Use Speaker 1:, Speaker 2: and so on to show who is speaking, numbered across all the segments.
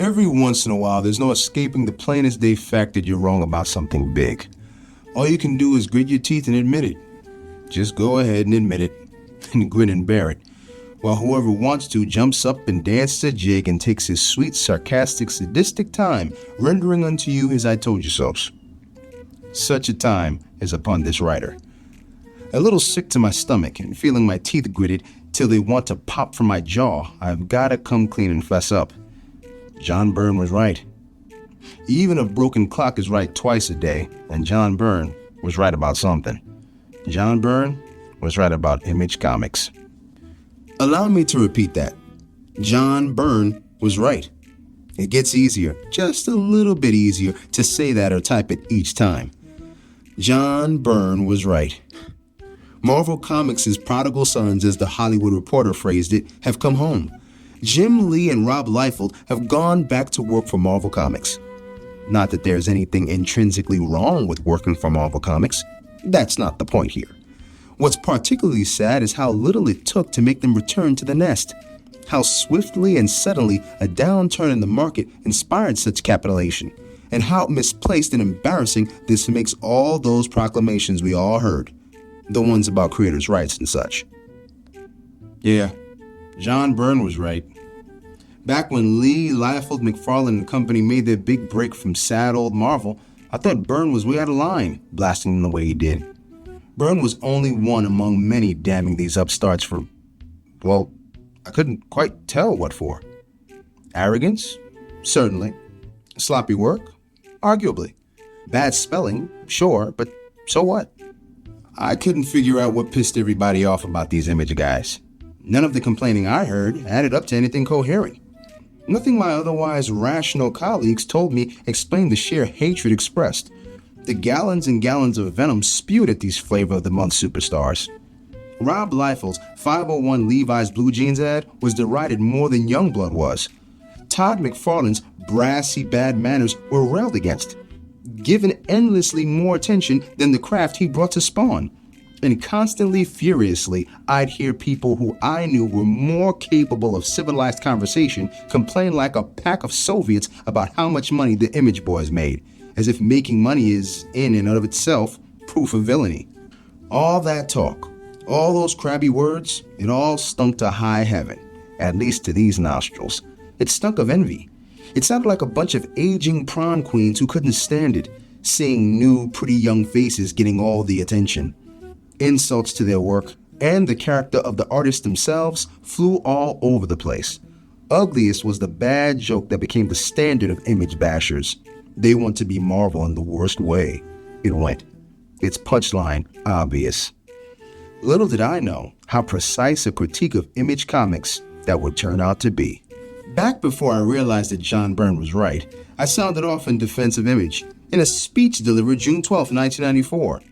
Speaker 1: Every once in a while, there's no escaping the plain as day fact that you're wrong about something big. All you can do is grit your teeth and admit it. Just go ahead and admit it, and grin and bear it, while whoever wants to jumps up and dances a jig and takes his sweet, sarcastic, sadistic time, rendering unto you his I told you so's. Such a time is upon this writer. A little sick to my stomach and feeling my teeth gritted till they want to pop from my jaw, I've gotta come clean and fess up. John Byrne was right. Even a broken clock is right twice a day, and John Byrne was right about something. John Byrne was right about Image Comics. Allow me to repeat that. John Byrne was right. It gets easier, just a little bit easier, to say that or type it each time. John Byrne was right. Marvel Comics' prodigal sons, as the Hollywood Reporter phrased it, have come home. Jim Lee and Rob Liefeld have gone back to work for Marvel Comics. Not that there's anything intrinsically wrong with working for Marvel Comics. That's not the point here. What's particularly sad is how little it took to make them return to the nest. How swiftly and suddenly a downturn in the market inspired such capitulation, and how misplaced and embarrassing this makes all those proclamations we all heard. The ones about creators' rights and such. Yeah, John Byrne was right. Back when Lee, Liefeld, McFarlane and company made their big break from sad old Marvel, I thought Byrne was way out of line, blasting them the way he did. Byrne was only one among many damning these upstarts for, well, I couldn't quite tell what for. Arrogance? Certainly. Sloppy work? Arguably. Bad spelling? Sure, but so what? I couldn't figure out what pissed everybody off about these Image guys. None of the complaining I heard added up to anything coherent. Nothing my otherwise rational colleagues told me explained the sheer hatred expressed. The gallons and gallons of venom spewed at these Flavor of the Month superstars. Rob Liefeld's 501 Levi's blue jeans ad was derided more than Youngblood was. Todd McFarlane's brassy bad manners were railed against, given endlessly more attention than the craft he brought to Spawn. And constantly, furiously, I'd hear people who I knew were more capable of civilized conversation complain like a pack of Soviets about how much money the Image boys made, as if making money is, in and of itself, proof of villainy. All that talk, all those crabby words, it all stunk to high heaven, at least to these nostrils. It stunk of envy. It sounded like a bunch of aging prom queens who couldn't stand it, seeing new, pretty young faces getting all the attention. Insults to their work and the character of the artists themselves flew all over the place. Ugliest was the bad joke that became the standard of Image bashers. They want to be Marvel in the worst way. It went. Its punchline obvious. Little did I know how precise a critique of Image Comics that would turn out to be. Back before I realized that John Byrne was right, I sounded off in defense of Image in a speech delivered June 12, 1994.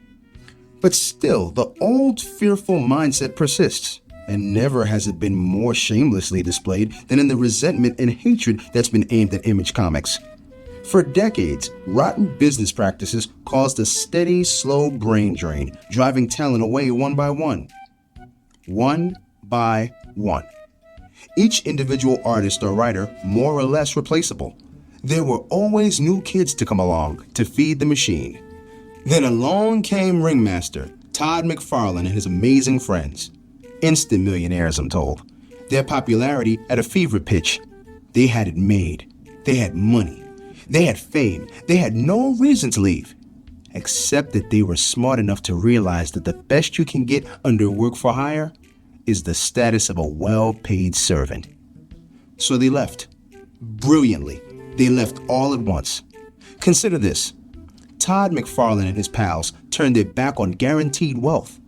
Speaker 1: But still, the old fearful mindset persists, and never has it been more shamelessly displayed than in the resentment and hatred that's been aimed at Image Comics. For decades, rotten business practices caused a steady, slow brain drain, driving talent away one by one. One by one. Each individual artist or writer more or less replaceable. There were always new kids to come along to feed the machine. Then along came Ringmaster, Todd McFarlane and his amazing friends. Instant millionaires, I'm told. Their popularity at a fever pitch. They had it made. They had money. They had fame. They had no reason to leave. Except that they were smart enough to realize that the best you can get under work for hire is the status of a well-paid servant. So they left. Brilliantly. They left all at once. Consider this. Todd McFarlane and his pals turned their back on guaranteed wealth,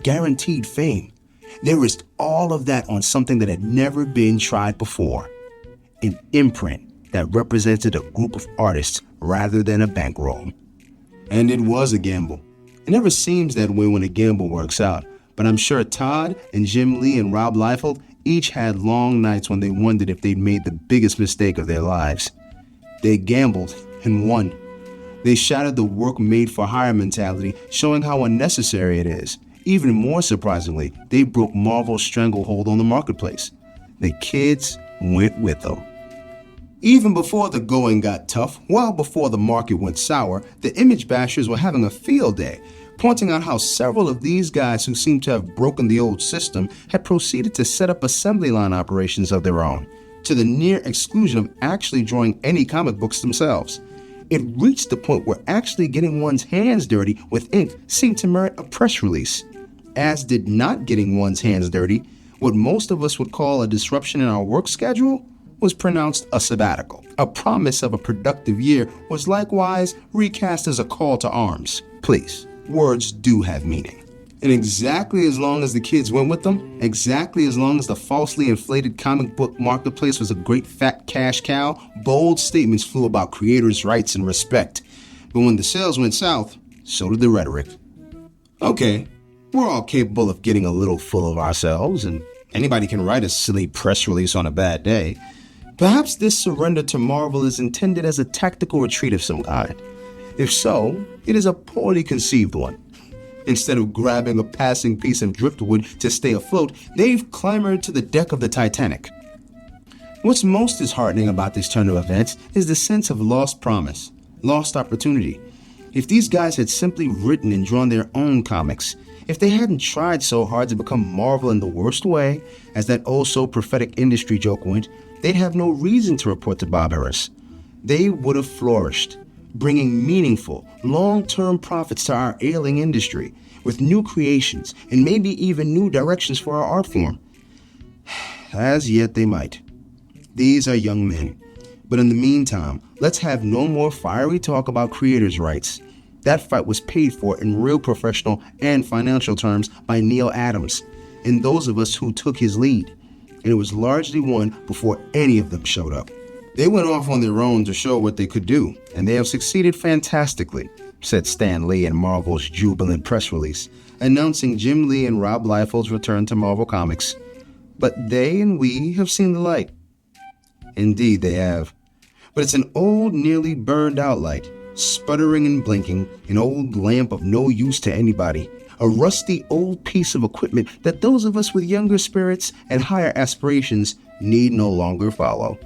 Speaker 1: guaranteed fame. They risked all of that on something that had never been tried before. An imprint that represented a group of artists rather than a bankroll. And it was a gamble. It never seems that way when a gamble works out, but I'm sure Todd and Jim Lee and Rob Liefeld each had long nights when they wondered if they'd made the biggest mistake of their lives. They gambled and won. They shattered the work-made-for-hire mentality, showing how unnecessary it is. Even more surprisingly, they broke Marvel's stranglehold on the marketplace. The kids went with them. Even before the going got tough, well before the market went sour, the image bashers were having a field day, pointing out how several of these guys who seemed to have broken the old system had proceeded to set up assembly line operations of their own, to the near exclusion of actually drawing any comic books themselves. It reached the point where actually getting one's hands dirty with ink seemed to merit a press release, as did not getting one's hands dirty, what most of us would call a disruption in our work schedule, was pronounced a sabbatical. A promise of a productive year was likewise recast as a call to arms. Please, words do have meaning. And exactly as long as the kids went with them, exactly as long as the falsely inflated comic book marketplace was a great fat cash cow, bold statements flew about creators' rights and respect. But when the sales went south, so did the rhetoric. Okay, we're all capable of getting a little full of ourselves, and anybody can write a silly press release on a bad day. Perhaps this surrender to Marvel is intended as a tactical retreat of some kind. If so, it is a poorly conceived one. Instead of grabbing a passing piece of driftwood to stay afloat, they've clambered to the deck of the Titanic. What's most disheartening about this turn of events is the sense of lost promise, lost opportunity. If these guys had simply written and drawn their own comics, if they hadn't tried so hard to become Marvel in the worst way, as that oh-so-prophetic industry joke went, they'd have no reason to report to Bob Harris. They would have flourished, bringing meaningful, long-term profits to our ailing industry, with new creations and maybe even new directions for our art form. As yet they might. These are young men. But in the meantime, let's have no more fiery talk about creators' rights. That fight was paid for in real professional and financial terms by Neil Adams and those of us who took his lead. And it was largely won before any of them showed up. They went off on their own to show what they could do, and they have succeeded fantastically, said Stan Lee in Marvel's jubilant press release, announcing Jim Lee and Rob Liefeld's return to Marvel Comics. But they and we have seen the light. Indeed they have. But it's an old, nearly burned out light, sputtering and blinking, an old lamp of no use to anybody, a rusty old piece of equipment that those of us with younger spirits and higher aspirations need no longer follow.